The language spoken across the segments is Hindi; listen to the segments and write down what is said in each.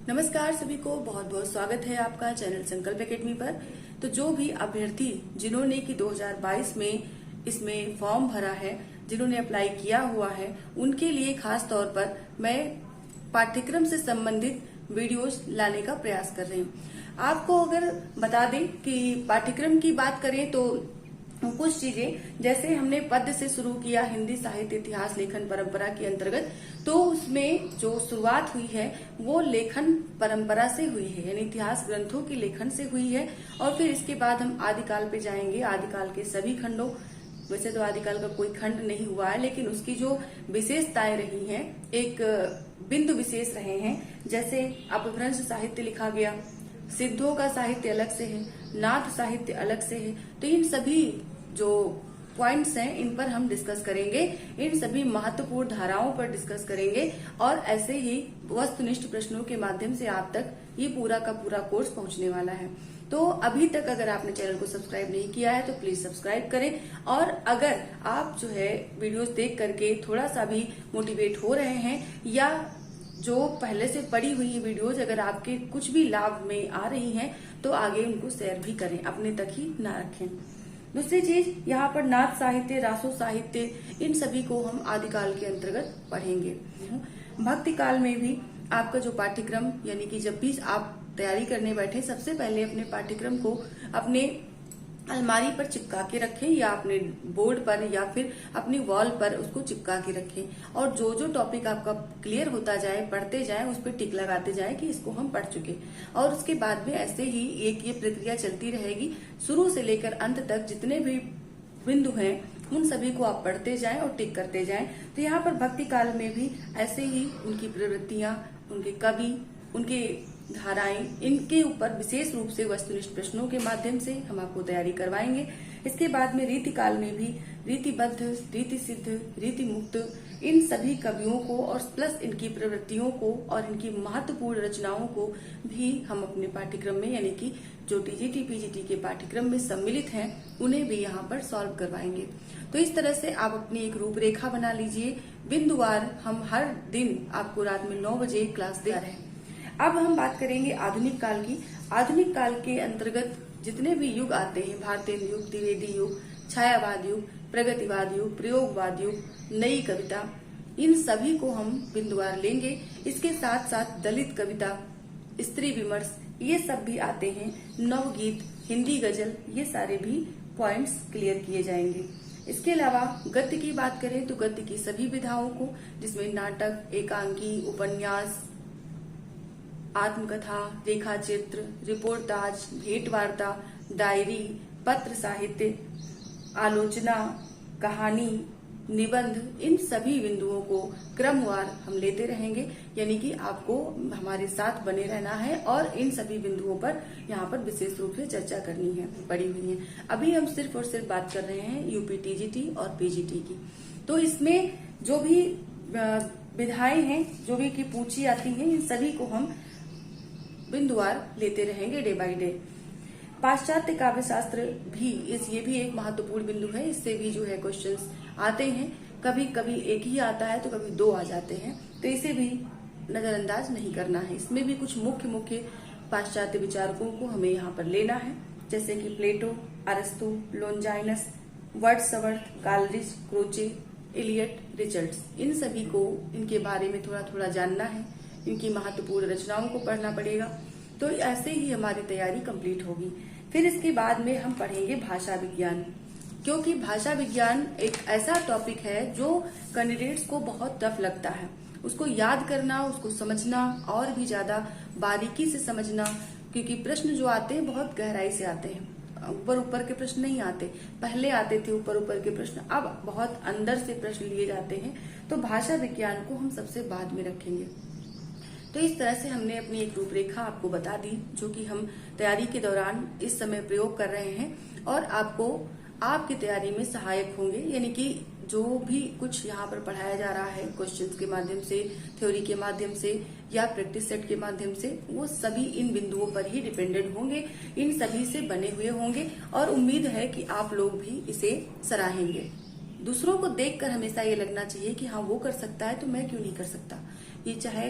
नमस्कार सभी को, बहुत बहुत स्वागत है आपका चैनल संकल्प एकेडमी पर। तो जो भी अभ्यर्थी जिन्होंने कि 2022 में इसमें फॉर्म भरा है, जिन्होंने अप्लाई किया हुआ है, उनके लिए खास तौर पर मैं पाठ्यक्रम से संबंधित वीडियोस लाने का प्रयास कर रही हूँ। आपको अगर बता दें कि पाठ्यक्रम की बात करें तो कुछ चीजें, जैसे हमने पद्य से शुरू किया हिंदी साहित्य इतिहास लेखन परंपरा के अंतर्गत, तो उसमें जो शुरुआत हुई है वो लेखन परंपरा से हुई है, यानी इतिहास ग्रंथों की लेखन से हुई है। और फिर इसके बाद हम आदिकाल पे जाएंगे, आदिकाल के सभी खंडों। वैसे तो आदिकाल का कोई खंड नहीं हुआ है, लेकिन उसकी जो विशेषताएं रही हैं, एक बिंदु विशेष रहे हैं। जैसे अपभ्रंश साहित्य लिखा गया, सिद्धों का साहित्य अलग से है, नाथ साहित्य अलग से है। तो इन सभी जो पॉइंट्स हैं, इन पर हम डिस्कस करेंगे, इन सभी महत्वपूर्ण धाराओं पर डिस्कस करेंगे। और ऐसे ही वस्तुनिष्ठ प्रश्नों के माध्यम से आप तक ये पूरा का पूरा कोर्स पहुंचने वाला है। तो अभी तक अगर आपने चैनल को सब्सक्राइब नहीं किया है तो प्लीज सब्सक्राइब करें। और अगर आप जो है वीडियोस देख करके थोड़ा सा भी मोटिवेट हो रहे हैं, या जो पहले से पड़ी हुई वीडियोज अगर आपके कुछ भी लाभ में आ रही हैं, तो आगे उनको शेयर भी करें, अपने तक ही ना रखें। दूसरी चीज, यहाँ पर नाथ साहित्य, रासो साहित्य, इन सभी को हम आदिकाल के अंतर्गत पढ़ेंगे। भक्ति काल में भी आपका जो पाठ्यक्रम, यानी कि जब भी आप तैयारी करने बैठे, सबसे पहले अपने पाठ्यक्रम को अपने अलमारी पर चिपका के रखें, या अपने बोर्ड पर, या फिर अपनी वॉल पर उसको चिपका के रखें। और जो जो टॉपिक आपका क्लियर होता जाए, पढ़ते जाएं, उस पर टिक लगाते जाएं कि इसको हम पढ़ चुके। और उसके बाद में ऐसे ही एक ये प्रक्रिया चलती रहेगी, शुरू से लेकर अंत तक जितने भी बिंदु हैं उन सभी को आप पढ़ते जाएं और टिक करते जाएं। तो यहाँ पर भक्ति काल में भी ऐसे ही उनकी प्रवृत्तियां, उनके कवि, उनके धाराएं, इनके ऊपर विशेष रूप से वस्तुनिष्ठ प्रश्नों के माध्यम से हम आपको तैयारी करवाएंगे। इसके बाद में रीति काल में भी रीतिबद्ध, रीति सिद्ध, रीति मुक्त, इन सभी कवियों को और प्लस इनकी प्रवृत्तियों को और इनकी महत्वपूर्ण रचनाओं को भी हम अपने पाठ्यक्रम में, यानी कि जो टीजीटी पीजीटी के पाठ्यक्रम में सम्मिलित हैं, उन्हें भी यहाँ पर सॉल्व करवाएंगे। तो इस तरह से आप अपनी एक रूपरेखा बना लीजिए। बिंदुवार हम हर दिन आपको रात में 9 बजे क्लास दे रहे हैं। अब हम बात करेंगे आधुनिक काल की। आधुनिक काल के अंतर्गत जितने भी युग आते हैं, भारतीय युग, द्विवेदी युग, छायावाद युग, प्रगतिवाद युग, प्रयोगवाद युग, नई कविता, इन सभी को हम बिंदुवार लेंगे। इसके साथ साथ दलित कविता, स्त्री विमर्श, ये सब भी आते हैं। नवगीत, हिंदी गजल, ये सारे भी पॉइंट्स क्लियर किए जाएंगे। इसके अलावा गद्य की बात करें तो गद्य की सभी विधाओं को, जिसमें नाटक, एकांकी, उपन्यास, आत्मकथा, रेखा चित्र, रिपोर्टाज, भेंट वार्ता, डायरी, पत्र साहित्य, आलोचना, कहानी, निबंध, इन सभी बिंदुओं को क्रमवार हम लेते रहेंगे। यानी कि आपको हमारे साथ बने रहना है और इन सभी बिंदुओं पर यहाँ पर विशेष रूप से चर्चा करनी है, पड़ी हुई है। अभी हम सिर्फ और सिर्फ बात कर रहे हैं यूपी टीजीटी और पीजीटी की। तो इसमें जो भी विधाएं हैं, जो भी की पूछी आती हैं, इन सभी को हम बिंदुवार लेते रहेंगे डे बाय डे। पाश्चात्य काव्य शास्त्र भी ये भी एक महत्वपूर्ण बिंदु है। इससे भी जो है क्वेश्चंस आते हैं, कभी कभी एक ही आता है तो कभी 2 आ जाते हैं, तो इसे भी नजरअंदाज नहीं करना है। इसमें भी कुछ मुख्य मुख्य पाश्चात्य विचारकों को हमें यहाँ पर लेना है, जैसे कि प्लेटो, अरस्तु, लोनजाइनस, वर्ड्सवर्थ, कालरिज, क्रोचे, इलियट, रिचर्ड्स, इन सभी को, इनके बारे में थोड़ा थोड़ा जानना है, इनकी महत्वपूर्ण रचनाओं को पढ़ना पड़ेगा। तो ऐसे ही हमारी तैयारी कंप्लीट होगी। फिर इसके बाद में हम पढ़ेंगे भाषा विज्ञान, क्योंकि भाषा विज्ञान एक ऐसा टॉपिक है जो कैंडिडेट्स को बहुत टफ लगता है। उसको याद करना, उसको समझना, और भी ज्यादा बारीकी से समझना, क्योंकि प्रश्न जो आते हैं बहुत गहराई से आते हैं। ऊपर ऊपर के प्रश्न नहीं आते, पहले आते थे ऊपर ऊपर के प्रश्न, अब बहुत अंदर से प्रश्न लिए जाते हैं। तो भाषा विज्ञान को हम सबसे बाद में रखेंगे। तो इस तरह से हमने अपनी एक रूपरेखा आपको बता दी, जो कि हम तैयारी के दौरान इस समय प्रयोग कर रहे हैं और आपको आपकी तैयारी में सहायक होंगे। यानी कि जो भी कुछ यहाँ पर पढ़ाया जा रहा है क्वेश्चंस के माध्यम से, थ्योरी के माध्यम से, या प्रैक्टिस सेट के माध्यम से, वो सभी इन बिंदुओं पर ही डिपेंडेंट होंगे, इन सभी से बने हुए होंगे। और उम्मीद है कि आप लोग भी इसे सराहेंगे। दूसरों को देखकर हमेशा ये लगना चाहिए कि हाँ वो कर सकता है तो मैं क्यों नहीं कर सकता। ये चाहे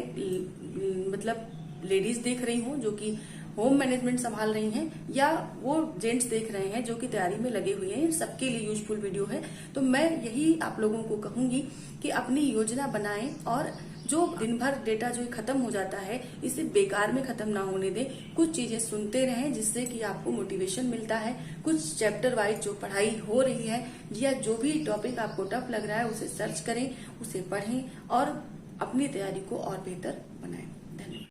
मतलब लेडीज देख रही हूँ जो कि होम मैनेजमेंट संभाल रही हैं, या वो जेंट्स देख रहे हैं जो कि तैयारी में लगे हुए हैं, सबके लिए यूजफुल वीडियो है। तो मैं यही आप लोगों को कहूंगी कि अपनी योजना बनाएं और जो दिन भर डेटा जो खत्म हो जाता है इसे बेकार में खत्म ना होने दें। कुछ चीजें सुनते रहें जिससे कि आपको मोटिवेशन मिलता है। कुछ चैप्टर वाइज जो पढ़ाई हो रही है या जो भी टॉपिक आपको टफ लग रहा है उसे सर्च करें, उसे पढ़ें और अपनी तैयारी को और बेहतर बनाएं।